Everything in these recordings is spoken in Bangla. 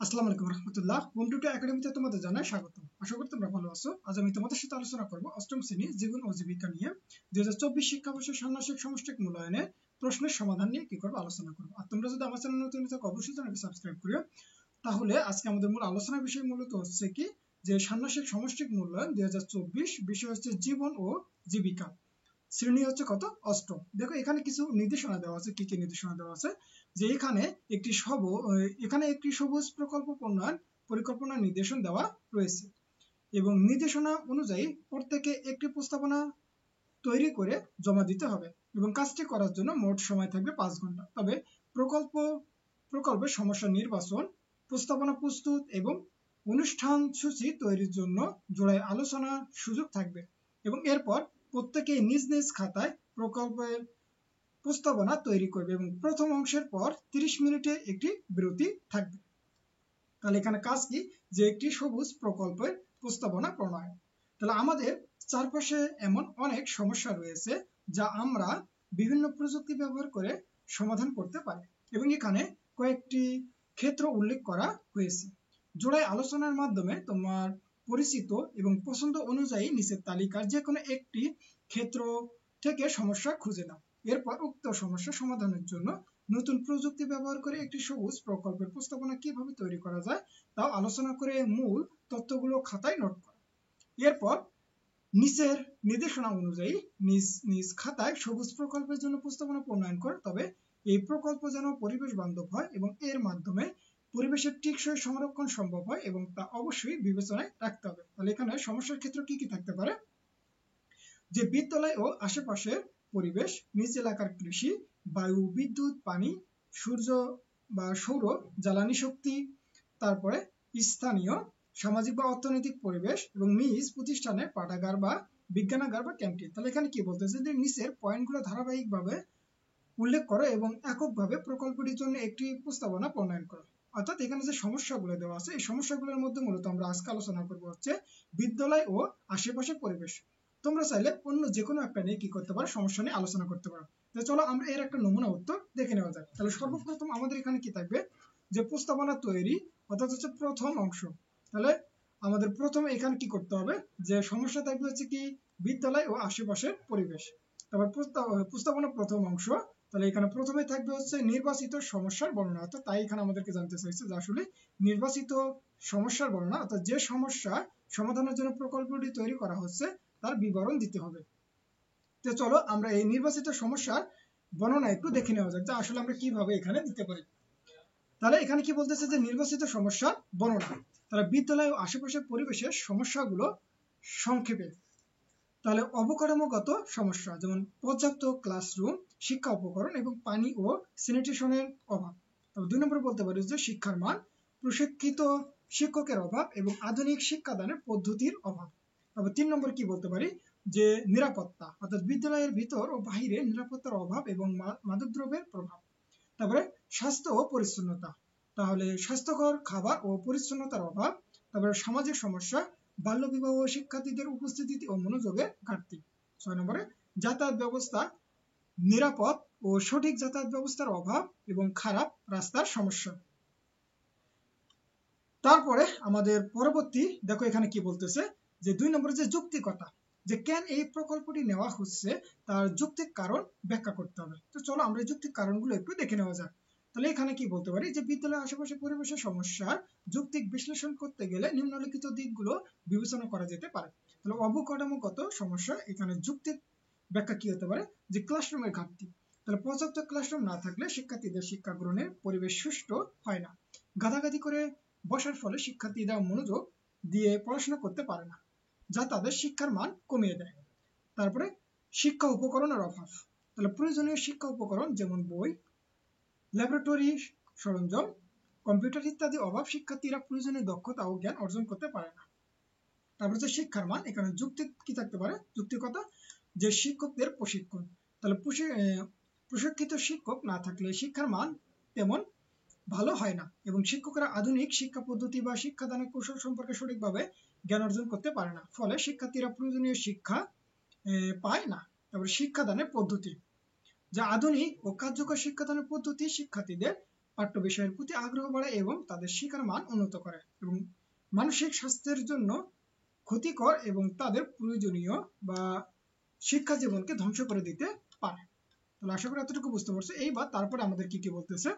আসসালামু আলাইকুম রহমতুল্লাহ। হোম টিউটর একাডেমিতে তোমাদের জানাই স্বাগত। আশা করি তোমরা ভালো আছো। আজ আমি তোমাদের সাথে আলোচনা করব অষ্টম শ্রেণী জীবন ও জীবিকা নিয়ে 2024 শিক্ষাবর্ষের ষান্মাসিক সমষ্টিক মূল্যায়নের প্রশ্নের সমাধান নিয়ে কি করবো আলোচনা করবো। আর তোমরা যদি আমার চ্যানেল নতুন থাকো অবশ্যই চ্যানেলটি সাবস্ক্রাইব করিও। তাহলে আজকে আমাদের মূল আলোচনার বিষয় মূলত হচ্ছে কি যে ষান্মাসিক সমষ্টিক মূল্যায়ন 2024, বিষয় হচ্ছে জীবন ও জীবিকা, শ্রেণী হচ্ছে কত অষ্টম। দেখো এখানে কিছু নির্দেশনা দেওয়া আছে। কি কি নির্দেশনা দেওয়া আছে যে এখানে একটি সবুজ প্রকল্প প্রণয়ন পরিকল্পনা নির্দেশন দেওয়া রয়েছে এবং নির্দেশনা অনুযায়ী প্রত্যেকে একটি প্রস্তাবনা তৈরি করে জমা দিতে হবে এবং কাজটি করার জন্য মোট সময় থাকবে 5 ঘন্টা। তবে প্রকল্পের সমস্যা নির্বাচন, প্রস্তাবনা প্রস্তুত এবং অনুষ্ঠান সূচি তৈরির জন্য জোড়ায় আলোচনার সুযোগ থাকবে এবং এরপর প্রত্যেকে নিজ নিজ খাতায় প্রকল্পের প্রস্তাবনা তৈরি করবে এবং প্রথম অংশের পর 30 মিনিটে একটি বিরতি থাকবে। তাহলে এখানে কাজ কি যে একটি সবুজ প্রকল্পের প্রস্তাবনা প্রণয়ন। তাহলে আমাদের চারপাশে এমন অনেক সমস্যা রয়েছে যা আমরা বিভিন্ন প্রযুক্তি ব্যবহার করে সমাধান করতে পারি এবং এখানে কয়েকটি ক্ষেত্র উল্লেখ করা হয়েছে। জোড়ায় আলোচনার মাধ্যমে তোমার পরিচিত এবং পছন্দ অনুযায়ী নিচের তালিকার যে কোনো একটি ক্ষেত্র থেকে সমস্যা খুঁজে নাও। এরপর উক্ত সমস্যা সমাধানের জন্য নতুন প্রযুক্তি ব্যবহার করে একটি সবুজ প্রকল্পের প্রস্তাবনা কিভাবে তৈরি করা যায় তাও আলোচনা করে মূল তথ্যগুলো খাতায় নোট করা। এরপর নিচের নির্দেশনা অনুযায়ী নিজ নিজ খাতায় সবুজ প্রকল্পের জন্য প্রস্তাবনা প্রণয়ন করে। তবে এই প্রকল্প যেন পরিবেশ বান্ধব হয় এবং এর মাধ্যমে পরিবেশের টেকসই সংরক্ষণ সম্ভব হয় এবং তা অবশ্যই বিবেচনায় রাখতে হবে। তাহলে এখানে সমস্যার ক্ষেত্র কি কি থাকতে পারে যে বিদ্যালয় ও আশেপাশের পরিবেশ, নিজ এলাকার কৃষি, বায়ু, বিদ্যুৎ, পানি, সূর্য বা সৌর জ্বালানি শক্তি, তারপরে স্থানীয় সামাজিক বা অর্থনৈতিক পরিবেশ এবং নিজ প্রতিষ্ঠানের পাঠাগার বা বিজ্ঞানাগার বা ক্যান্টিন। তাহলে এখানে কি বলতেছে যে নিচের পয়েন্টগুলো ধারাবাহিকভাবে উল্লেখ করো এবং এককভাবে প্রকল্পটির জন্য একটি প্রস্তাবনা প্রণয়ন করো। অর্থাৎ এখানে যে সমস্যাগুলো দেওয়া আছে এই সমস্যাগুলোর মধ্যে মূলত আমরা আজকে আলোচনা করবো হচ্ছে বিদ্যালয় ও আশেপাশের পরিবেশ। তোমরা চাইলে অন্য যে কোনো একটা নিয়ে কি করতে পারো, সমস্যা নিয়ে আলোচনা করতে পারো। চলো আমরা এর একটা নমুনা উত্তর দেখে নেওয়া যাক। তাহলে সর্বপ্রথম আমাদের এখানে কি থাকবে যে প্রস্তাবনা তৈরি, অর্থাৎ হচ্ছে প্রথম অংশ। তাহলে আমাদের প্রথমে এখানে কি করতে হবে যে সমস্যা থাকবে হচ্ছে কি বিদ্যালয় ও আশেপাশের পরিবেশ। তারপর প্রস্তাবনা প্রথম অংশ। তাহলে এখানে প্রথমে থাকবে হচ্ছে নির্বাচিত সমস্যার বর্ণনা। অর্থাৎ তাই এখানে আমাদেরকে জানতে চাইছে যে আসলে নির্বাচিত সমস্যার বর্ণনা, অর্থাৎ যে সমস্যা সমাধানের জন্য প্রকল্পটি তৈরি করা হচ্ছে তার বিবরণ দিতে হবে। তো চলো আমরা এই নির্বাচিত সমস্যার বর্ণনা একটু দেখে নেওয়া যাক যে আসলে আমরা কিভাবে এখানে দিতে পারি। তাহলে এখানে কি বলতেছে যে নির্বাচিত সমস্যার বর্ণনা। তাহলে বিদ্যালয় ও আশেপাশের পরিবেশের সমস্যাগুলো সংক্ষেপে। তাহলে অবকাঠামোগত সমস্যা যেমন পর্যাপ্ত ক্লাসরুম, শিক্ষা উপকরণ এবং পানি ও স্যানিটেশনের অভাব। তবে 2 নম্বরে বলতে পারি যে শিক্ষার মান, প্রশিক্ষিত শিক্ষকের অভাব এবং আধুনিক শিক্ষাদানের পদ্ধতির অভাব। তবে 3 নম্বর কি বলতে পারি যে নিরাপত্তা, অর্থাৎ বিদ্যালয়ের ভিতর ও বাহিরে নিরাপত্তার অভাব এবং মাদকদ্রব্যের প্রভাব। তারপরে স্বাস্থ্য ও পরিচ্ছন্নতা, তাহলে স্বাস্থ্যকর খাবার ও পরিচ্ছন্নতার অভাব। তারপরে সামাজিক সমস্যা, বাল্যবিবাহ, শিক্ষার্থীদের উপস্থিতি ও মনোযোগের ঘাটতি। 6 নম্বরে যাতায়াত ব্যবস্থা, নিরাপদ ও সঠিক যাতায়াত ব্যবস্থার অভাব এবং খারাপ রাস্তার সমস্যা। তারপরে আমাদের পরবর্তী দেখো এখানে কি বলতেছে যে 2 নম্বরে যে যৌক্তিকতা, যে কেন এই প্রকল্পটি নেওয়া হচ্ছে তার যৌক্তিক কারণ ব্যাখ্যা করতে হবে। তো চলো আমরা যৌক্তিক কারণগুলো একটু দেখে নেওয়া যাক। তাহলে এখানে কি বলতে পারি যে বিদ্যালয়ের আশেপাশে পরিবেশের সমস্যার যৌক্তিক বিশ্লেষণ করতে গেলে নিম্নলিখিত দিকগুলো বিবেচনা করা যেতে পারে। তাহলে অবকাঠামোগত সমস্যা, এখানে যৌক্তিক ব্যাখ্যা কি হতে পারে যে ক্লাসরুমের ঘাটতি। তাহলে পর্যাপ্ত ক্লাসরুম না থাকলে শিক্ষার্থীদের শিক্ষা গ্রহণের পরিবেশ সুষ্ঠু হয় না। গাদাগাদি করে বসার ফলে শিক্ষার্থীরা মনোযোগ দিয়ে পড়াশোনা করতে পারে না, যা তাদের শিক্ষার মান কমিয়ে দেয়। তারপরে শিক্ষা উপকরণের অভাব। তাহলে প্রয়োজনীয় শিক্ষা উপকরণ যেমন বই, ল্যাবরেটরি সরঞ্জাম, কম্পিউটার ইত্যাদি অভাব, শিক্ষার্থীরা প্রয়োজনীয় দক্ষতা ও জ্ঞান অর্জন করতে পারে না। তারপর যে শিক্ষার মান, এখানে যুক্তি কি থাকতে পারে যৌক্তিকতা যে শিক্ষকদের প্রশিক্ষণ। তাহলে প্রশিক্ষিত শিক্ষক না থাকলে শিক্ষার মান তেমন ভালো হয় না এবং শিক্ষকরা আধুনিক শিক্ষা পদ্ধতি বা শিক্ষাদানের কৌশল সম্পর্কে সঠিকভাবে জ্ঞান অর্জন করতে পারে না, ফলে শিক্ষার্থীরা প্রয়োজনীয় শিক্ষা পায় না। তারপরে শিক্ষাদানের পদ্ধতি, যা আধুনিক ও কার্যকর শিক্ষাদানের পদ্ধতি শিক্ষার্থীদের পাঠ্য বিষয়ের প্রতি আগ্রহ বাড়ায় এবং তাদের শেখার মান উন্নত করে এবং মানসিক স্বাস্থ্যের জন্য ক্ষতিকর এবং তাদের প্রয়োজনীয় বা শিক্ষা জীবনকে ধ্বংস করে দিতে পারে। তাহলে আশা করি এতটুকু বুঝতে পারছো। এইবার তারপরে আমাদের কি বলতেছে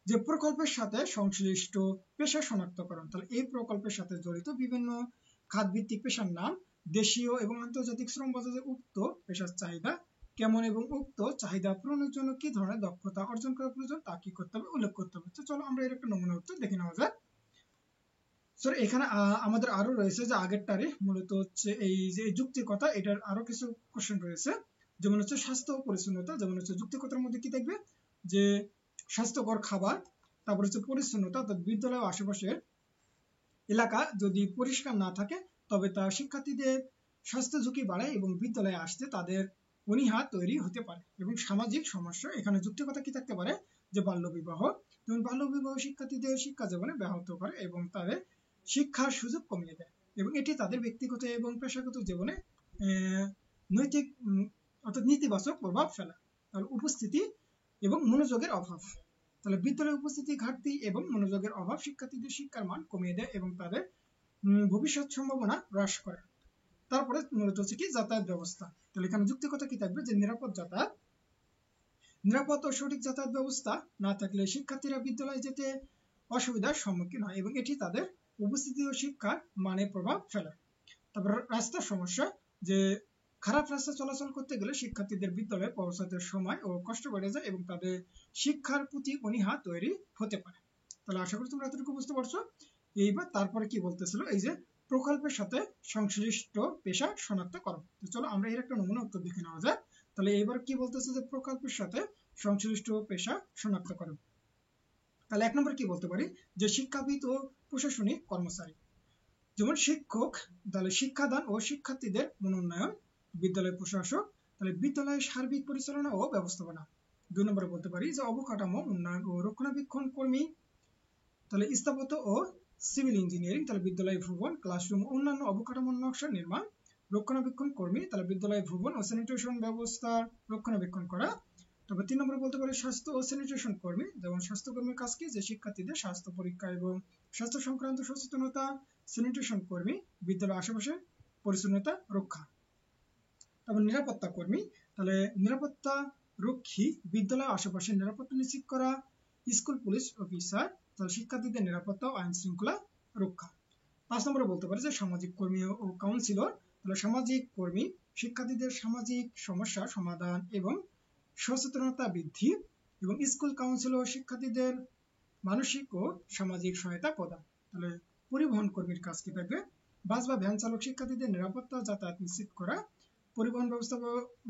যে প্রকল্পের সাথে সংশ্লিষ্ট পেশা শনাক্তকরণ। তাহলে এই প্রকল্পের সাথে জড়িত বিভিন্ন খাতভিত্তিক পেশার নাম, দেশীয় এবং আন্তর্জাতিক শ্রম বাজারে উক্ত পেশার চাহিদা কেমন এবং উক্ত চাহিদা পূরণের জন্য কি ধরনের দক্ষতা অর্জন করা প্রয়োজন তা কি করতে হবে উল্লেখ করতে হবে। তো চলো আমরা এর একটা নমুনা উত্তর দেখে নেওয়া যাক। সো এখানে আমাদের আরো রয়েছে যে আগেরটারে মূলত হচ্ছে এই যে যুক্তিকতা, এটার আরো কিছু কোশ্চেন রয়েছে, যেমন হচ্ছে স্বাস্থ্য ও পরিচ্ছন্নতা। যেমন হচ্ছে যুক্তিকতার মধ্যে কি থাকবে যে স্বাস্থ্যকর খাবার, তারপর হচ্ছে পরিচ্ছন্নতা, অর্থাৎ বিদ্যালয় ও আশেপাশের এলাকা যদি পরিষ্কার না থাকে তবে তা শিক্ষার্থীদের স্বাস্থ্য ঝুঁকি বাড়ায় এবং বিদ্যালয়ে আসতে তাদের অনীহা তৈরি হতে পারে। এবং সামাজিক সমস্যা, এখানে যুক্তিকতা কি থাকতে পারে যে বাল্যবিবাহ, যেমন বাল্যবিবাহ শিক্ষার্থীদের শিক্ষা জীবনে ব্যাহত করে এবং তাদের শিক্ষার সুযোগ কমিয়ে দেয় এবং এটি তাদের ব্যক্তিগত এবং পেশাগত জীবনে নৈতিক অর্থাৎ নেতিবাচক প্রভাব ফেলে। তাহলে উপস্থিতি এবং মনোযোগের অভাব, তাহলে বিদ্যালয়ে উপস্থিতি ঘাটতি এবং মনোযোগের অভাব শিক্ষার্থীদের শিক্ষার মান কমিয়ে দেয় এবং তাদের ভবিষ্যৎ সম্ভাবনা হ্রাস করে। তারপরে মূলত হচ্ছে কি যাতায়াত ব্যবস্থা। তাহলে এখানে যুক্তিকতা কি থাকবে যে নিরাপদ যাতায়াত, নিরাপদ ও সঠিক যাতায়াত ব্যবস্থা না থাকলে শিক্ষার্থীরা বিদ্যালয়ে যেতে অসুবিধার সম্মুখীন হয় এবং এটি তাদের উপস্থিতি ও শিক্ষার মানে প্রভাব ফেলে। তারপর রাস্তার সমস্যা, যে খারাপ রাস্তা চলাচল করতে গেলে শিক্ষার্থীদের বিদ্যালয়ে পৌঁছাতে সময় ও কষ্ট বেড়ে যায় এবং তাদের শিক্ষার প্রতি অনীহা তৈরি হতে পারে। তাহলে আশা করি তোমরা এতটুকু বুঝতে পারছো। এইবার তারপরে কি বলতেছিল এই যে প্রকল্পের সাথে সংশ্লিষ্ট পেশা শনাক্ত করো। তো চলো আমরা এর একটা নমুনা উত্তর দেখে নেওয়া যায়। তাহলে এবার কি বলতেছে যে প্রকল্পের সাথে সংশ্লিষ্ট পেশা শনাক্ত করো। তাহলে এক নম্বর কি বলতে পারি যে শিক্ষাবিদ ও প্রশাসনিক কর্মচারী, যেমন শিক্ষক, তাহলে শিক্ষাদান ও শিক্ষার্থীদের মনোন্নয়ন, বিদ্যালয় প্রশাসক, তাহলে বিদ্যালয়ের সার্বিক পরিচালনা ও ব্যবস্থাপনা। দুই নম্বরে বলতে পারি যে অবকাঠামো উন্নয়ন ও রক্ষণাবেক্ষণ কর্মী, তাহলে স্থাপত্য ও সিভিল ইঞ্জিনিয়ারিং, তাহলে বিদ্যালয় ভবন, ক্লাসরুম ও অন্যান্য অবকাঠামো নকশা নির্মাণ, রক্ষণাবেক্ষণ কর্মী, তাহলে বিদ্যালয় ভবন ও স্যানিটেশন ব্যবস্থার রক্ষণাবেক্ষণ করা। তবে তিন নম্বরে বলতে পারি স্বাস্থ্য ও স্যানিটেশন কর্মী, যেমন স্বাস্থ্যকর্মীর কাজ কি যে শিক্ষার্থীদের স্বাস্থ্য পরীক্ষা এবং স্বাস্থ্য সংক্রান্ত সচেতনতা, স্যানিটেশন কর্মী বিদ্যালয়ের আশেপাশে পরিচ্ছন্নতা রক্ষা। তারপর নিরাপত্তা কর্মী, তাহলে নিরাপত্তা রক্ষী, বিদ্যালয়ের আশেপাশে নিরাপত্তা নিশ্চিত করা, স্কুল পুলিশ অফিসার, তাহলে শিক্ষার্থীদের নিরাপত্তা ও আইন শৃঙ্খলা রক্ষা। 5 নম্বরে বলতে পারি যে সামাজিক কর্মী ও কাউন্সিলর, তাহলে সামাজিক কর্মী শিক্ষার্থীদের সামাজিক সমস্যা সমাধান এবং সচেতনতা বৃদ্ধি এবং স্কুল কাউন্সিলর শিক্ষার্থীদের মানসিক ও সামাজিক সহায়তা প্রদান। তাহলে পরিবহন কর্মীর কাজ কি থাকবে বাস বা ভ্যান চালক শিক্ষার্থীদের নিরাপত্তা যাতায়াত নিশ্চিত করা, পরিবহন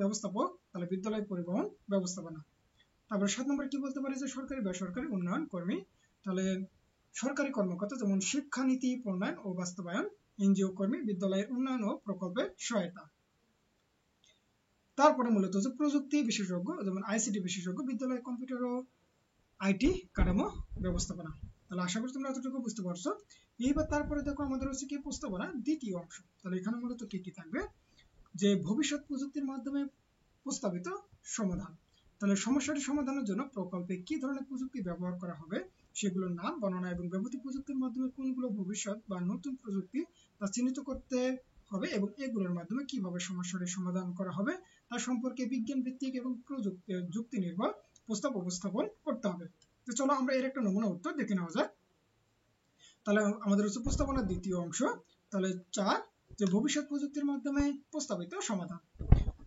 ব্যবস্থাপক, তাহলে বিদ্যালয় পরিবহন ব্যবস্থাপনা। তারপর 7 নম্বরে কি বলতে পারি যে সরকারি বেসরকারি উন্নয়ন কর্মী, তাহলে সরকারি কর্মকর্তা যেমন শিক্ষানীতি প্রণয়ন ও বাস্তবায়ন, এনজিও কর্মী বিদ্যালয়ের উন্নয়ন ও প্রকল্পের সহায়তা। তারপরে মূলত হচ্ছে প্রযুক্তি বিশেষজ্ঞ, যেমন আইসিটি বিশেষজ্ঞ, বিদ্যালয় কম্পিউটার ও আইটি কাঠামো ব্যবস্থাপনা। তাহলে আশা করি তোমরা এতটুকু বুঝতে পারছো। এইবার তারপরে দেখো আমাদের হচ্ছে কি প্রস্তাবনা দ্বিতীয় অংশ। তাহলে এখানে মূলত কি কি থাকবে যে ভবিষ্যৎ প্রযুক্তির মাধ্যমে প্রস্তাবিত সমাধান, তাহলে সমস্যাটি সমাধানের জন্য প্রকল্পে কি ধরনের প্রযুক্তি ব্যবহার করা হবে সেগুলোর নাম বর্ণনা এবং ব্যবহৃত প্রযুক্তির মাধ্যমে কোনগুলো ভবিষ্যৎ বা নতুন প্রযুক্তি তা চিহ্নিত করতে হবে এবং এগুলোর মাধ্যমে কিভাবে সমস্যাটি সমাধান করা হবে তা সম্পর্কে বিজ্ঞান ভিত্তিক এবং যুক্তি নির্ভর প্রস্তাব উপস্থাপন করতে হবে। তো চলো আমরা এর একটা নমুনা উত্তর দেখে নেওয়া যাক। তাহলে আমাদের হচ্ছে প্রস্তাবনার দ্বিতীয় অংশ। তাহলে 4 যে ভবিষ্যৎ প্রযুক্তির মাধ্যমে প্রস্তাবিত সমাধান,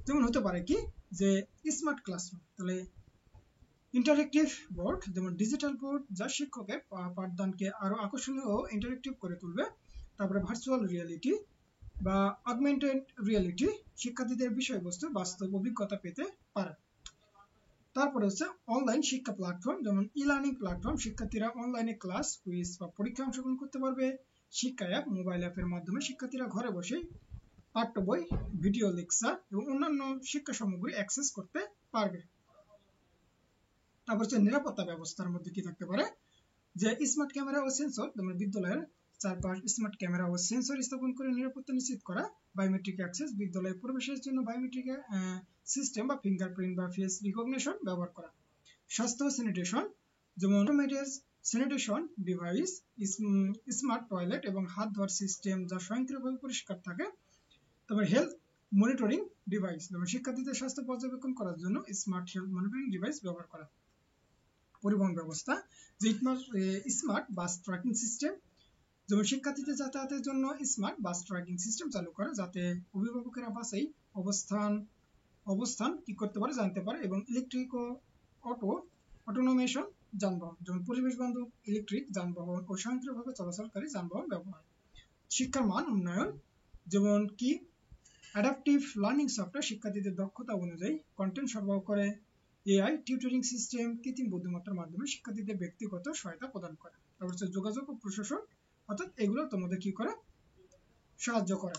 যেমন হতে পারে কি যে স্মার্ট ক্লাসরুম, তাহলে ইন্টারেক্টিভ বোর্ড, যেমন ডিজিটাল বোর্ড যা শিক্ষকের পাঠদানকে আরো আকর্ষণীয় ও ইন্টারেক্টিভ করে তুলবে। তারপরে ভার্চুয়াল রিয়েলিটি বা অগমেন্টেড রিয়েলিটি শিক্ষার্থীদের বিষয়বস্তু বাস্তব অভিজ্ঞতা পেতে পারে। তারপরে হচ্ছে অনলাইন শিক্ষা প্ল্যাটফর্ম, যেমন ই-লার্নিং প্ল্যাটফর্ম, শিক্ষার্থীরা অনলাইনে ক্লাস, কুইজ বা পরীক্ষায় অংশগ্রহণ করতে পারবে। শিক্ষা অ্যাপ, মোবাইল অ্যাপের মাধ্যমে শিক্ষার্থীরা ঘরে বসে পাঠ্য বই, ভিডিও লেকচার এবং অন্যান্য শিক্ষা সামগ্রী অ্যাক্সেস করতে পারবে। তারপর হচ্ছে নিরাপত্তা ব্যবস্থার মধ্যে কি থাকতে পারে যে স্মার্ট ক্যামেরা ও সেন্সর, যেমন বিদ্যালয়ের চারপাশ স্মার্ট ক্যামেরা ও সেন্সর স্থাপন করে নিরাপত্তা নিশ্চিত করা। বায়োমেট্রিক অ্যাক্সেস, বিদ্যালয়ে প্রবেশের জন্য বায়োমেট্রিক সিস্টেম বা ফিঙ্গারপ্রিন্ট বা ফেস রিকগনিশন ব্যবহার করা। স্বাস্থ্য ও স্যানিটেশন, যেমন automated sanitation device, smart toilet এবং হাত ধোয়ার সিস্টেম যা স্বয়ংক্রিয়ভাবে পরিষ্কার থাকে। তারপর হেলথ মনিটরিং ডিভাইস, যেমন শিক্ষার্থীদের স্বাস্থ্য পর্যবেক্ষণ করার জন্য স্মার্ট হেলথ মনিটরিং ডিভাইস ব্যবহার করা। পরিবহন ব্যবস্থা, যে স্মার্ট বাস ট্র্যাকিং সিস্টেম, যেমন শিক্ষার্থীদের যাতায়াতের জন্য স্মার্ট বাস ট্র্যাকিং সিস্টেম চালু করা, যাতে অভিভাবকেরা বাসেই অবস্থান কি করতে পারে, জানতে পারে। এবং ইলেকট্রিক ও অটোনোমেশন যানবাহন, যেমন পরিবেশ বান্ধব ইলেকট্রিক যানবাহন ও স্বয়ংক্রিয়ভাবে চলাচলকারী যানবাহন ব্যবহার। শিক্ষার মান উন্নয়ন, যেমন কি অ্যাডাপটিভ লার্নিং সফটওয়্যার শিক্ষার্থীদের দক্ষতা অনুযায়ী কন্টেন্ট সরবরাহ করে। এআই টিউটরিং সিস্টেম কৃত্রিম বুদ্ধিমত্তার মাধ্যমে শিক্ষার্থীদের ব্যক্তিগত সহায়তা প্রদান করে। তারপর হচ্ছে যোগাযোগ ও প্রশাসন, অর্থাৎ এগুলো তোমাদের কি করে, সাহায্য করে।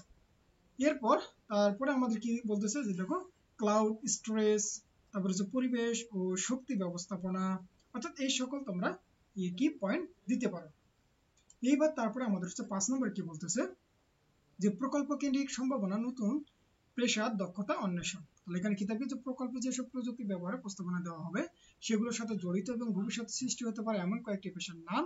এরপর তারপরে আমাদের কি বলতেছে যে দেখো ক্লাউড স্টোরেজ, তারপর হচ্ছে পরিবেশ ও শক্তি ব্যবস্থাপনা, অর্থাৎ এই সকল তোমরা কি পয়েন্ট দিতে পারো। এইবার তারপরে আমাদের হচ্ছে 5 নম্বর কি বলতেছে যে প্রকল্প কেন্দ্রিক সম্ভাবনা, নতুন পেশার দক্ষতা অন্বেষণ। তাহলে এখানে কি থাকবে, যে প্রকল্পে যেসব প্রযুক্তি ব্যবহারে প্রস্তাবনা দেওয়া হবে সেগুলোর সাথে জড়িত এবং ভবিষ্যতে সৃষ্টি হতে পারে এমন কয়েকটি পেশার নাম।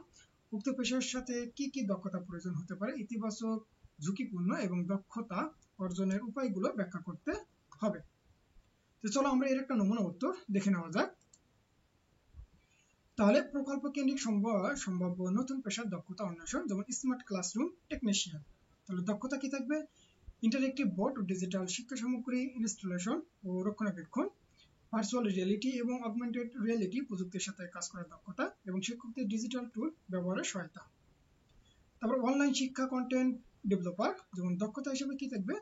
উক্ত পেশার সাথে কি কি দক্ষতা প্রয়োজন হতে পারে, ইতিবাচক, ঝুঁকিপূর্ণ এবং দক্ষতা অর্জনের উপায়গুলো ব্যাখ্যা করতে হবে। তো চলো আমরা এর একটা নমুনা উত্তর দেখে নেওয়া যাক। তাহলে প্রকল্প কেন্দ্রিক সম্ভাব্য নতুন পেশার দক্ষতা অন্বেষণ, যেমন স্মার্ট ক্লাসরুম টেকনিশিয়ান। তাহলে দক্ষতা কি থাকবে, ইন্টারেক্টিভ বোর্ড ও ডিজিটাল শিক্ষা সামগ্রী ইনস্টলেশন ও রক্ষণাবেক্ষণ, ভার্চুয়াল রিয়েলিটি এবং অগমেন্টেড রিয়েলিটি প্রযুক্তির সাথে কাজ করার দক্ষতা এবং শিক্ষকদের ডিজিটাল টুল ব্যবহারের সহায়তা। তারপর অনলাইন শিক্ষা কন্টেন্ট ডেভেলপার, যেমন দক্ষতা হিসেবে কি থাকবে,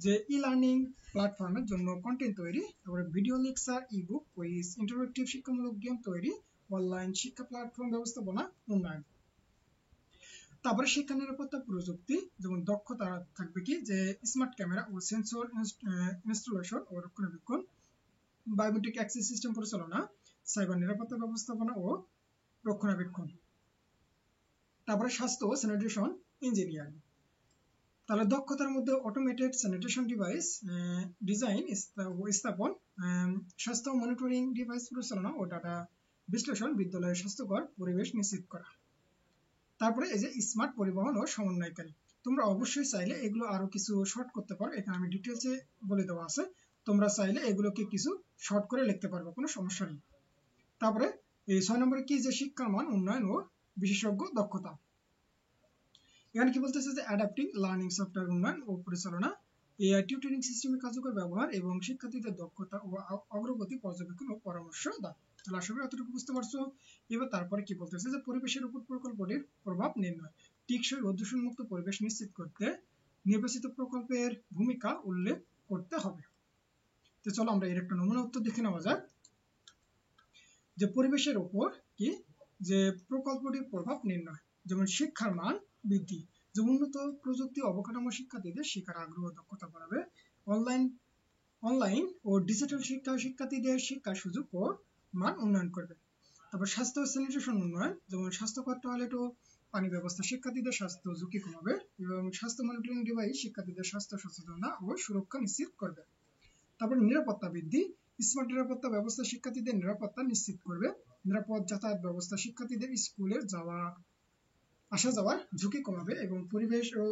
যে ই লার্নিং প্ল্যাটফর্মের জন্য কন্টেন্ট তৈরি, তারপরে video lecture, ebook, quiz, interactive শিক্ষামূলক গেম তৈরি, অনলাইন শিক্ষা প্ল্যাটফর্ম ব্যবস্থাপনা উন্নয়ন। তারপরে শিক্ষা নিরাপত্তা প্রযুক্তি, যেমন দক্ষতা থাকবে কি, যে স্মার্ট ক্যামেরা ও সেন্সর ইনস্টলেশন ও রক্ষণাবেক্ষণ, বায়োমেট্রিক অ্যাক্সেস সিস্টেম পরিচালনা, সাইবার নিরাপত্তা ব্যবস্থাপনা ও রক্ষণাবেক্ষণ। তারপরে স্বাস্থ্য ও স্যানিটেশন ইঞ্জিনিয়ারিং। তাহলে দক্ষতার মধ্যে অটোমেটেড স্যানিটেশন ডিভাইস ডিজাইন ও স্থাপন, স্বাস্থ্য মনিটরিং ডিভাইস পরিচালনা ও ডাটা বিশ্লেষণ, বিদ্যালয়ের স্বাস্থ্যকর পরিবেশ নিশ্চিত করা। তারপরে এই যে স্মার্ট পরিবহন ও সমন্বয়কারী, তোমরা অবশ্যই চাইলে এগুলো আরো কিছু শর্ট করতে পারো, এখানে আমি ডিটেলসে বলে দেওয়া আছে, তোমরা চাইলে এগুলোকে কিছু শর্ট করে লিখতে পারবে, কোনো সমস্যা নেই। তারপরে এই 6 নম্বরে কি, যে শিক্ষার মান উন্নয়ন ও বিশেষজ্ঞ দক্ষতা। এখানে কি বলতেছে, যে অ্যাডাপ্টিং লার্নিং সফটওয়্যার উন্নয়ন ও পরিচালনা, এআই টিউটরিং সিস্টেমের কার্যকর ব্যবহার এবং শিক্ষার্থীদের দক্ষতা ও অগ্রগতি পর্যবেক্ষণ ও পরামর্শ দাও। তাহলে আশা করি এতটুকু বুঝতে পারছো। এবার তারপরে কি বলতেছে, যে পরিবেশের উপর প্রকল্পটির প্রভাব নির্ণয়, টিকসই ও দূষণমুক্ত পরিবেশ নিশ্চিত করতে নির্বাচিত প্রকল্পের ভূমিকা উল্লেখ করতে হবে। তো চলো আমরা এর একটা নমুনা উত্তর দেখে নেওয়া যাক। যে পরিবেশের উপর কি, যে প্রকল্পটির প্রভাব নির্ণয়, যেমন শিক্ষার মান বৃদ্ধি, যে উন্নত প্রযুক্তি অবকাঠামো শিক্ষার্থীদের শিক্ষার আগ্রহ দক্ষতা বাড়াবে। অনলাইন ও ডিজিটাল শিক্ষা শিক্ষার্থীদের শিক্ষার সুযোগ ও মান উন্নয়ন করবে। তারপর স্বাস্থ্য ও স্যানিটেশন উন্নয়ন, যেমন স্বাস্থ্যকর টয়লেট ও পানি ব্যবস্থা শিক্ষার্থীদের স্বাস্থ্য ঝুঁকি কমাবে এবং স্বাস্থ্য মনিটরিং ডিভাইস শিক্ষার্থীদের স্বাস্থ্য সচেতনতা ও সুরক্ষা নিশ্চিত করবে। তারপর নিরাপত্তা বৃদ্ধি, স্মার্ট নিরাপত্তা ব্যবস্থা শিক্ষার্থীদের নিরাপত্তা নিশ্চিত করবে। নিরাপদ যাতায়াত ব্যবস্থা শিক্ষার্থীদের স্কুলে আসা যাওয়ার ঝুঁকি কমাবে এবং পরিবেশ ও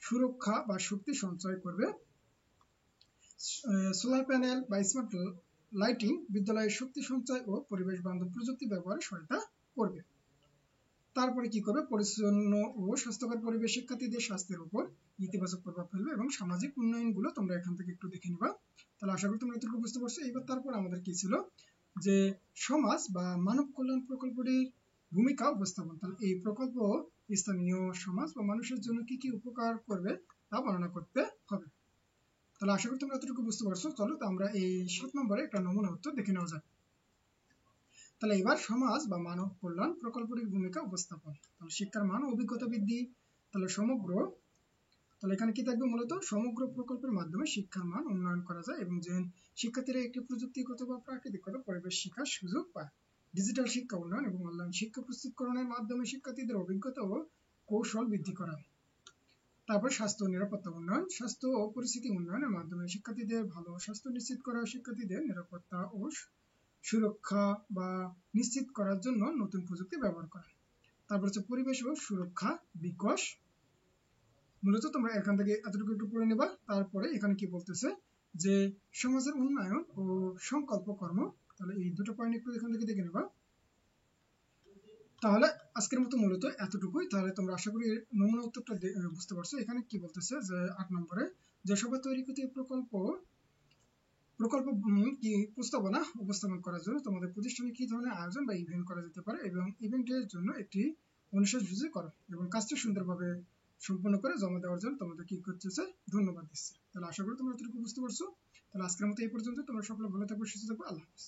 সুরক্ষা বা শক্তি সঞ্চয় করবে। সোলার প্যানেল বা স্মার্ট লাইটিং বিদ্যালয়ের শক্তি সঞ্চয় ও পরিবেশ বান্ধব প্রযুক্তি ব্যবহারে সহায়তা করবে। তারপরে কি করবে, পরিচ্ছন্ন ও স্বাস্থ্যকর পরিবেশ শিক্ষার্থীদের স্বাস্থ্যের উপর ইতিবাচক প্রভাব ফেলবে এবং সামাজিক উন্নয়নগুলো তোমরা এখান থেকে একটু দেখে নিবা। তাহলে আশা করি তোমরা এতটুকু বুঝতে পারছো। এবার তারপর আমাদের কি ছিল, যে সমাজ বা মানব কল্যাণ প্রকল্পটির ভূমিকা উপস্থাপন। তাহলে এই প্রকল্প স্থানীয় সমাজ বা মানুষের জন্য কি কি উপকার করবে তা বর্ণনা করতে হবে। তাহলে আশা করি তোমরা এতটুকু বুঝতে পারছো। চলো তো আমরা এই 7 নম্বরে একটা নমুনা উত্তর দেখে নেওয়া যাক। তাহলে এবার সমাজ বা মানব কল্যাণ প্রকল্পটির ভূমিকা উপস্থাপন। তাহলে শিক্ষার মান ও অভিজ্ঞতা বৃদ্ধি, তাহলে তাহলে এখানে কি থাকবে, মূলত সমগ্র প্রকল্পের মাধ্যমে শিক্ষার মান উন্নয়ন করা যায় এবং যে শিক্ষার্থীরা একটি প্রযুক্তিগত বা প্রাকৃতিকগত পরিবেশ শিক্ষার সুযোগ পায়। ডিজিটাল শিক্ষা উন্নয়ন এবং অনলাইন শিক্ষা প্রস্তুতকরণের মাধ্যমে শিক্ষার্থীদের অভিজ্ঞতা ও কৌশল বৃদ্ধি করা। তারপর স্বাস্থ্য নিরাপত্তা উন্নয়ন, স্বাস্থ্য ও পরিস্থিতি উন্নয়নের মাধ্যমে শিক্ষার্থীদের ভালো স্বাস্থ্য নিশ্চিত করা, শিক্ষার্থীদের নিরাপত্তা ও সুরক্ষা বা নিশ্চিত করার জন্য নতুন প্রযুক্তি ব্যবহার করা। তারপর হচ্ছে পরিবেশ ও সুরক্ষা বিকাশ। মূলত তোমরা এখান থেকে এতটুকু একটু পড়ে নেবা। তারপরে এখানে কি বলতেছে যে সমাজের উন্নয়ন ও সংকল্প কর্ম, তাহলে এই দুটো পয়েন্ট একটু এখান থেকে দেখে নেবা। তাহলে আজকের মতো মূলত এতটুকুই। তাহলে তোমরা আশা করি নমুনা উত্তরটা বুঝতে পারছো। এখানে কি বলতেছে যে 8 নম্বরে যে সবার তৈরিকৃত প্রকল্প কি প্রস্তাবনা উপস্থাপন করার জন্য তোমাদের প্রতিষ্ঠানে কি ধরনের আয়োজন বা ইভেন্ট করা যেতে পারে এবং ইভেন্টের জন্য একটি অনুশীলনী করো এবং কাজটি সুন্দরভাবে সম্পন্ন করে জমা দেওয়ার জন্য তোমাদের কি করতেছে ধন্যবাদ দিচ্ছে। তাহলে আশা করি তোমরা এতটুকু বুঝতে পারছো। তাহলে আজকের মতো এই পর্যন্ত। তোমরা সকলে ভালো থাকবে, সুস্থ থাকবে। আল্লাহ হাফেজ।